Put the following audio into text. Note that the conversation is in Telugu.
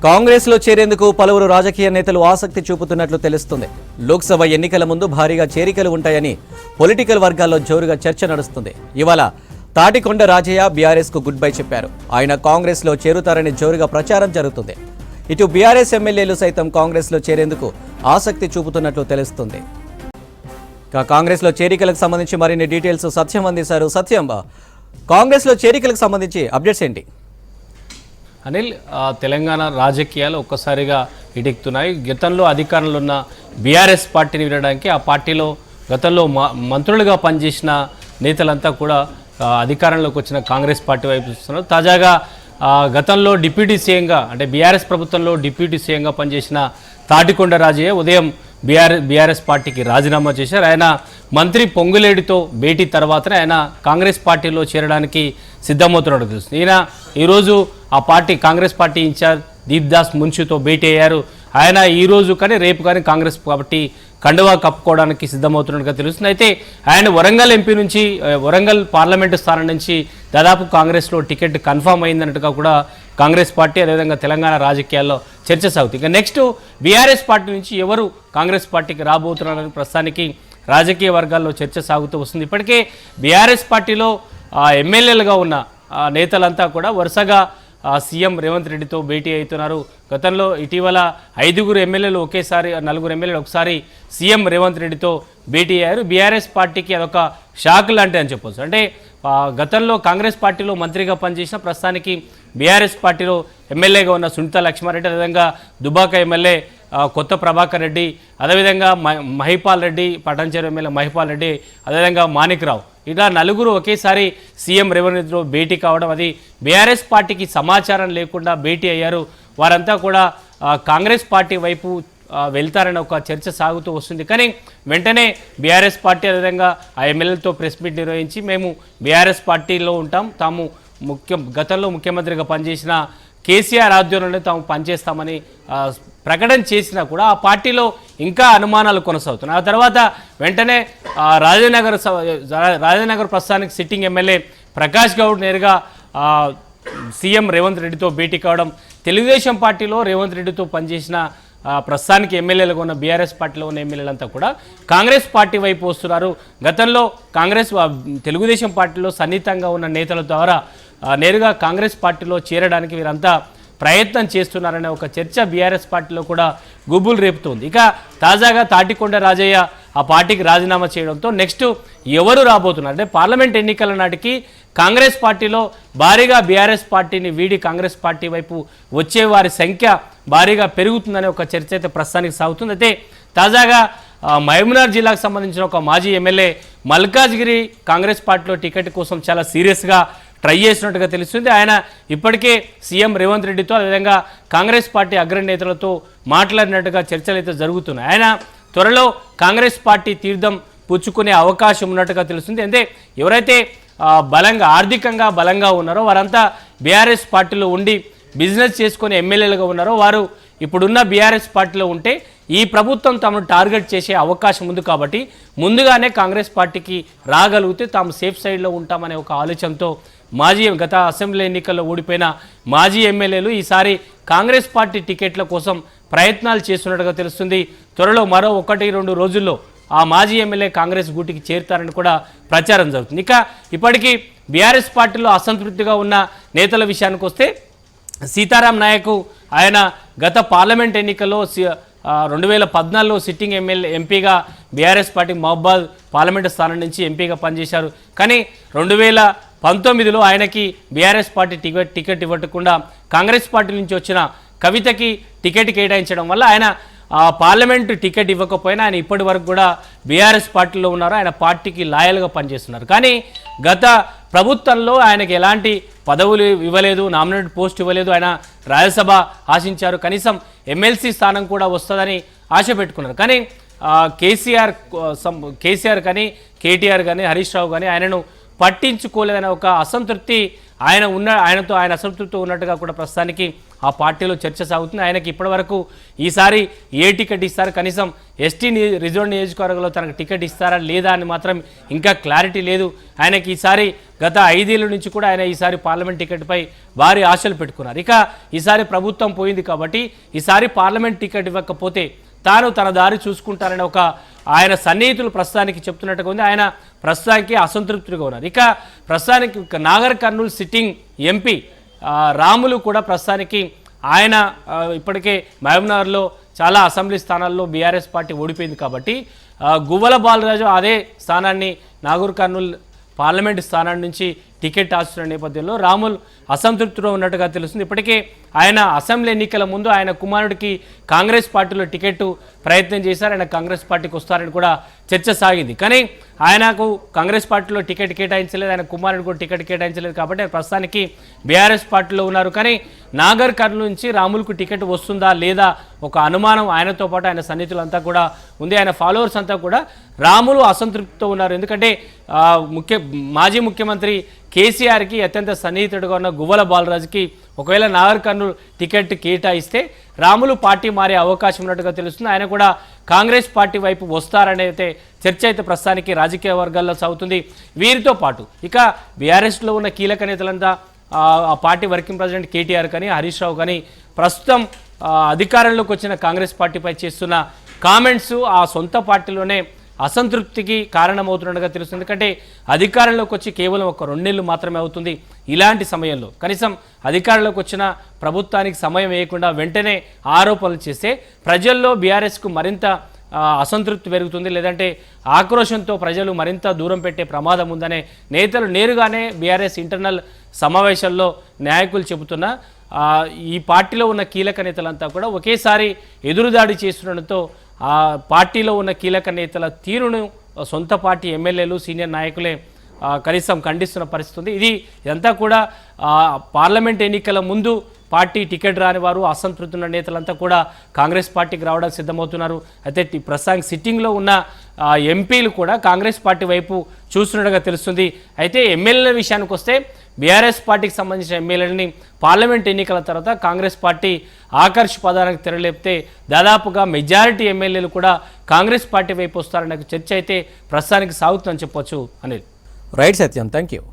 కాంగ్రెస్లో చేరేందుకు పలువురు రాజకీయ నేతలు ఆసక్తి చూపుతున్నట్లు తెలుస్తుంది. లోక్సభ ఎన్నికల ముందు భారీగా చేరికలు ఉంటాయని పొలిటికల్ వర్గాల్లో జోరుగా చర్చ నడుస్తుంది. ఇవాళ తాటికొండ రాజయ్య బీఆర్ఎస్కు గుడ్ బై చెప్పారు. ఆయన కాంగ్రెస్లో చేరుతారని జోరుగా ప్రచారం జరుగుతుంది. ఇటు బీఆర్ఎస్ ఎమ్మెల్యేలు సైతం కాంగ్రెస్లో చేరేందుకు ఆసక్తి చూపుతున్నట్లు తెలుస్తుంది. కాంగ్రెస్లో చేరికలకు సంబంధించి మరిన్ని డీటెయిల్స్ సత్యం అందిస్తారు. సత్యం, కాంగ్రెస్లో చేరికలకు సంబంధించి అప్డేట్స్ ఏంటి? అనిల్, తెలంగాణ రాజకీయాలు ఒక్కసారిగా ఇటెక్కుతున్నాయి. గతంలో అధికారంలో ఉన్న బీఆర్ఎస్ పార్టీని వినడానికి ఆ పార్టీలో గతంలో మంత్రులుగా పనిచేసిన నేతలంతా కూడా అధికారంలోకి వచ్చిన కాంగ్రెస్ పార్టీ వైపు చూస్తున్నారు. తాజాగా గతంలో డిప్యూటీ సీఎంగా అంటే బీఆర్ఎస్ ప్రభుత్వంలో డిప్యూటీ సీఎంగా పనిచేసిన తాటికొండ రాజయ్య ఉదయం బీఆర్ఎస్ పార్టీకి రాజీనామా చేశారు. ఆయన మంత్రి పొంగులేడితో భేటీ తర్వాతనే ఆయన కాంగ్రెస్ పార్టీలో చేరడానికి సిద్ధమవుతున్నట్టు తెలుస్తుంది. ఈయన ఈరోజు ఆ party Congress party in charge Deepdas మున్షితో భేటీ అయ్యారు. ఆయన ఈరోజు కానీ రేపు కానీ కాంగ్రెస్ పార్టీ కండువా కప్పుకోవడానికి సిద్ధమవుతున్నట్టుగా తెలుస్తుంది. అయితే ఆయన వరంగల్ ఎంపీ నుంచి వరంగల్ పార్లమెంటు స్థానం నుంచి దాదాపు కాంగ్రెస్లో టికెట్ కన్ఫామ్ అయిందన్నట్టుగా కూడా కాంగ్రెస్ పార్టీ అదేవిధంగా తెలంగాణ రాజకీయాల్లో చర్చ సాగుతుంది. ఇక నెక్స్ట్ బీఆర్ఎస్ పార్టీ నుంచి ఎవరు కాంగ్రెస్ పార్టీకి రాబోతున్నారని ప్రస్తుతానికి రాజకీయ వర్గాల్లో చర్చ సాగుతూ వస్తుంది. ఇప్పటికే బీఆర్ఎస్ పార్టీలో ఎమ్మెల్యేలుగా ఉన్న నేతలంతా కూడా వరుసగా సీఎం రేవంత్ రెడ్డితో భేటీ అవుతున్నారు. గతంలో ఇటీవల 5 ఎమ్మెల్యేలు ఒకేసారి 4 ఎమ్మెల్యేలు ఒకసారి సీఎం రేవంత్ రెడ్డితో భేటీ అయ్యారు. బీఆర్ఎస్ పార్టీకి అదొక షాక్ లాంటి అని చెప్పొచ్చు. అంటే గతంలో కాంగ్రెస్ పార్టీలో మంత్రిగా పనిచేసిన ప్రస్తుతానికి బీఆర్ఎస్ పార్టీలో ఎమ్మెల్యేగా ఉన్న సునీతా లక్ష్మారెడ్డి, అదేవిధంగా దుబాక ఎమ్మెల్యే కొత్త ప్రభాకర్ రెడ్డి, అదేవిధంగా మహిపాల్ రెడ్డి, పటాన్చెరు ఎమ్మెల్యే మహిపాల్ రెడ్డి, అదేవిధంగా మాణిక్ రావు, ఇలా 4 ఒకేసారి సీఎం రేవంత్ రెడ్డితో భేటీ కావడం, అది బీఆర్ఎస్ పార్టీకి సమాచారం లేకుండా భేటీ అయ్యారు. వారంతా కూడా కాంగ్రెస్ పార్టీ వైపు వెళ్తారని ఒక చర్చ సాగుతూ వస్తుంది. కానీ వెంటనే బీఆర్ఎస్ పార్టీ అదేవిధంగా ఆ ఎమ్మెల్యేలతో ప్రెస్ మీట్ నిర్వహించి మేము బీఆర్ఎస్ పార్టీలో ఉంటాం, తాము గతంలో ముఖ్యమంత్రిగా పనిచేసిన కేసీఆర్ ఆధ్వర్యంలో తాము పనిచేస్తామని ప్రకటన చేసినా కూడా ఆ పార్టీలో ఇంకా అనుమానాలు కొనసాగుతున్నాయి. ఆ తర్వాత వెంటనే రాజనగర్ ప్రస్తుతానికి సిట్టింగ్ ఎమ్మెల్యే ప్రకాష్ గౌడ్ నేరుగా సీఎం రేవంత్ రెడ్డితో భేటీ కావడం, తెలుగుదేశం పార్టీలో రేవంత్ రెడ్డితో పనిచేసిన ప్రస్తుతానికి ఎమ్మెల్యేలుగా ఉన్న బీఆర్ఎస్ పార్టీలో ఉన్న ఎమ్మెల్యేలంతా కూడా కాంగ్రెస్ పార్టీ వైపు వస్తున్నారు. గతంలో తెలుగుదేశం పార్టీలో సన్నిహితంగా ఉన్న నేతల ద్వారా నేరుగా కాంగ్రెస్ పార్టీలో చేరడానికి వీరంతా ప్రయత్నం చేస్తున్నారనే ఒక చర్చ బీఆర్ఎస్ పార్టీలో కూడా గుబులు రేపుతోంది. ఇక తాజాగా తాటికొండ రాజయ్య ఆ పార్టీకి రాజీనామా చేయడంతో నెక్స్ట్ ఎవరు రాబోతున్నారు అంటే పార్లమెంట్ ఎన్నికల నాటికి కాంగ్రెస్ పార్టీలో భారీగా బీఆర్ఎస్ పార్టీని వీడి కాంగ్రెస్ పార్టీ వైపు వచ్చే వారి సంఖ్య భారీగా పెరుగుతుందనే ఒక చర్చ అయితే ప్రస్తుతానికి సాగుతుంది. అయితే తాజాగా మహబూబ్నగర్ జిల్లాకు సంబంధించిన ఒక మాజీ ఎమ్మెల్యే మల్కాజ్గిరి కాంగ్రెస్ పార్టీలో టికెట్ కోసం చాలా సీరియస్గా ట్రై చేసినట్టుగా తెలుస్తుంది. ఆయన ఇప్పటికే సీఎం రేవంత్ రెడ్డితో అదేవిధంగా కాంగ్రెస్ పార్టీ అగ్రనేతలతో మాట్లాడినట్టుగా చర్చలు అయితే జరుగుతున్నాయి. ఆయన త్వరలో కాంగ్రెస్ పార్టీ తీర్థం పుచ్చుకునే అవకాశం ఉన్నట్టుగా తెలుస్తుంది. అంటే ఎవరైతే ఆర్థికంగా బలంగా ఉన్నారో వారంతా బీఆర్ఎస్ పార్టీలో ఉండి బిజినెస్ చేసుకునే ఎమ్మెల్యేలుగా ఉన్నారో వారు ఇప్పుడున్న బీఆర్ఎస్ పార్టీలో ఉంటే ఈ ప్రభుత్వం తమను టార్గెట్ చేసే అవకాశం ఉంది. కాబట్టి ముందుగానే కాంగ్రెస్ పార్టీకి రాగలిగితే తాము సేఫ్ సైడ్లో ఉంటామనే ఒక ఆలోచనతో గత అసెంబ్లీ ఎన్నికల్లో ఓడిపోయిన మాజీ ఎమ్మెల్యేలు ఈసారి కాంగ్రెస్ పార్టీ టికెట్ల కోసం ప్రయత్నాలు చేస్తున్నట్టుగా తెలుస్తుంది. త్వరలో మరో 1-2 రోజుల్లో ఆ మాజీ ఎమ్మెల్యే కాంగ్రెస్ గూటికి చేరుతారని కూడా ప్రచారం జరుగుతుంది. ఇక ఇప్పటికీ బీఆర్ఎస్ పార్టీలో అసంతృప్తిగా ఉన్న నేతల విషయానికి వస్తే సీతారాం నాయక్ ఆయన గత పార్లమెంట్ ఎన్నికల్లో 2014లో సిట్టింగ్ ఎంపీగా బీఆర్ఎస్ పార్టీ మహబాద్ పార్లమెంటు స్థానం నుంచి ఎంపీగా పనిచేశారు. కానీ 2019లో ఆయనకి బీఆర్ఎస్ పార్టీ టికెట్ ఇవ్వకుండా కాంగ్రెస్ పార్టీ నుంచి వచ్చిన కవితకి టికెట్ కేటాయించడం వల్ల ఆయన పార్లమెంటు టికెట్ ఇవ్వకపోయినా ఆయన ఇప్పటి వరకు కూడా బీఆర్ఎస్ పార్టీలో ఉన్నారు. ఆయన పార్టీకి లాయల్గా పనిచేస్తున్నారు. కానీ గత ప్రభుత్వంలో ఆయనకి ఎలాంటి పదవులు ఇవ్వలేదు, నామినేటెడ్ పోస్ట్ ఇవ్వలేదు. ఆయన రాజ్యసభ ఆశించారు, కనీసం ఎమ్మెల్సీ స్థానం కూడా వస్తుందని ఆశ పెట్టుకున్నారు. కానీ కేసీఆర్ కానీ కేటీఆర్ కానీ హరీష్ రావు కానీ ఆయనను పట్టించుకోలేదనే ఒక అసంతృప్తి ఆయనతో అసంతృప్తి ఉన్నట్టుగా కూడా ప్రస్తుతానికి ఆ పార్టీలో చర్చ సాగుతుంది. ఆయనకి ఇప్పటివరకు ఈసారి ఏ టికెట్ ఇస్తారు, కనీసం ఎస్టీ రిజర్వ్ నియోజకవర్గంలో తనకు టికెట్ ఇస్తారా లేదా అని మాత్రం ఇంకా క్లారిటీ లేదు. ఆయనకి ఈసారి గత 5 ఏళ్ల నుంచి కూడా ఆయన ఈసారి పార్లమెంట్ టికెట్పై భారీ ఆశలు పెట్టుకున్నారు. ఇక ఈసారి ప్రభుత్వం పోయింది కాబట్టి ఈసారి పార్లమెంట్ టికెట్ ఇవ్వకపోతే తాను తన దారి చూసుకుంటారని ఒక ఆయన సన్నిహితులు ప్రస్తుతానికి చెప్తున్నట్టుగా ఉంది. ఆయన ప్రస్తుతానికి అసంతృప్తిగా ఉన్నారు. ఇక ప్రస్తుతానికి నాగర్ కర్నూలు సిట్టింగ్ ఎంపీ రాములు కూడా ప్రస్తుతానికి ఆయన ఇప్పటికే మహబూబ్నగర్లో చాలా అసెంబ్లీ స్థానాల్లో బీఆర్ఎస్ పార్టీ ఓడిపోయింది కాబట్టి గువ్వల బాలరాజు అదే స్థానాన్ని నాగర్ కర్నూలు పార్లమెంటు స్థానాన్ని నుంచి టికెట్ ఆశిస్తున్న నేపథ్యంలో రాముల్ అసంతృప్తిలో ఉన్నట్టుగా తెలుస్తుంది. ఇప్పటికే ఆయన అసెంబ్లీ ఎన్నికల ముందు ఆయన కుమారుడికి కాంగ్రెస్ పార్టీలో టికెట్ ప్రయత్నం చేశారు. ఆయన కాంగ్రెస్ పార్టీకి వస్తారని కూడా చర్చ సాగింది. కానీ ఆయనకు కాంగ్రెస్ పార్టీలో టికెట్ కేటాయించలేదు, ఆయన కుమారుడికి కూడా టికెట్ కేటాయించలేదు కాబట్టి ఆయన ప్రస్తుతానికి బీఆర్ఎస్ పార్టీలో ఉన్నారు. కానీ నాగర్ కర్నూలు నుంచి రాముల్కు టికెట్ వస్తుందా లేదా ఒక అనుమానం ఆయనతో పాటు ఆయన సన్నిహితులంతా కూడా ఉంది. ఆయన ఫాలోవర్స్ అంతా కూడా రాములు అసంతృప్తితో ఉన్నారు. ఎందుకంటే మాజీ ముఖ్యమంత్రి కేసీఆర్కి అత్యంత సన్నిహితుడిగా ఉన్న గువ్వల బాలరాజుకి ఒకవేళ నాగర్ కర్నూలు టికెట్ కేటాయిస్తే రాములు పార్టీ మారే అవకాశం ఉన్నట్టుగా తెలుస్తుంది. ఆయన కూడా కాంగ్రెస్ పార్టీ వైపు వస్తారనే అయితే చర్చ అయితే ప్రస్తుతానికి రాజకీయ వర్గాల్లో సాగుతుంది. వీరితో పాటు ఇక బీఆర్ఎస్లో ఉన్న కీలక నేతలంతా ఆ పార్టీ వర్కింగ్ ప్రెసిడెంట్ కేటీఆర్ కానీ హరీష్ రావు కానీ ప్రస్తుతం అధికారంలోకి వచ్చిన కాంగ్రెస్ పార్టీపై చేస్తున్న కామెంట్స్ ఆ సొంత పార్టీలోనే అసంతృప్తికి కారణమవుతున్నట్టుగా తెలుస్తుంది. ఎందుకంటే అధికారంలోకి వచ్చి కేవలం ఒక 2 నెలలు మాత్రమే అవుతుంది. ఇలాంటి సమయంలో కనీసం అధికారంలోకి వచ్చిన ప్రభుత్వానికి సమయం వేయకుండా వెంటనే ఆరోపణలు చేస్తే ప్రజల్లో బీఆర్ఎస్కు మరింత అసంతృప్తి పెరుగుతుంది, లేదంటే ఆక్రోశంతో ప్రజలు మరింత దూరం పెట్టే ప్రమాదం ఉందనే నేతలు నేరుగానే బీఆర్ఎస్ ఇంటర్నల్ సమావేశాల్లో నాయకులు చెబుతున్నా ఈ పార్టీలో ఉన్న కీలక నేతలంతా కూడా ఒకేసారి ఎదురుదాడి చేస్తుండటంతో ఆ పార్టీలో ఉన్న కీలక నేతల తీరును సొంత పార్టీ ఎమ్మెల్యేలు సీనియర్ నాయకులే కనీసం ఖండిస్తున్న పరిస్థితి ఉంది. ఇదంతా కూడా పార్లమెంట్ ఎన్నికల ముందు పార్టీ టికెట్ రాని వారు అసంతృప్తి ఉన్న నేతలంతా కూడా కాంగ్రెస్ పార్టీకి రావడానికి సిద్ధమవుతున్నారు. అయితే ప్రస్తుతానికి సిట్టింగ్లో ఉన్న ఎంపీలు కూడా కాంగ్రెస్ పార్టీ వైపు చూస్తున్నట్టుగా తెలుస్తుంది. అయితే ఎమ్మెల్యేల విషయానికి వస్తే బీఆర్ఎస్ పార్టీకి సంబంధించిన ఎమ్మెల్యేలని పార్లమెంట్ ఎన్నికల తర్వాత కాంగ్రెస్ పార్టీ ఆకర్ష్ పదానికి తెరలేపితే దాదాపుగా మెజారిటీ ఎమ్మెల్యేలు కూడా కాంగ్రెస్ పార్టీ వైపు వస్తారనే చర్చ అయితే ప్రస్తుతానికి సాగుతుందని చెప్పొచ్చు. Anil. Right Satyam, thank you.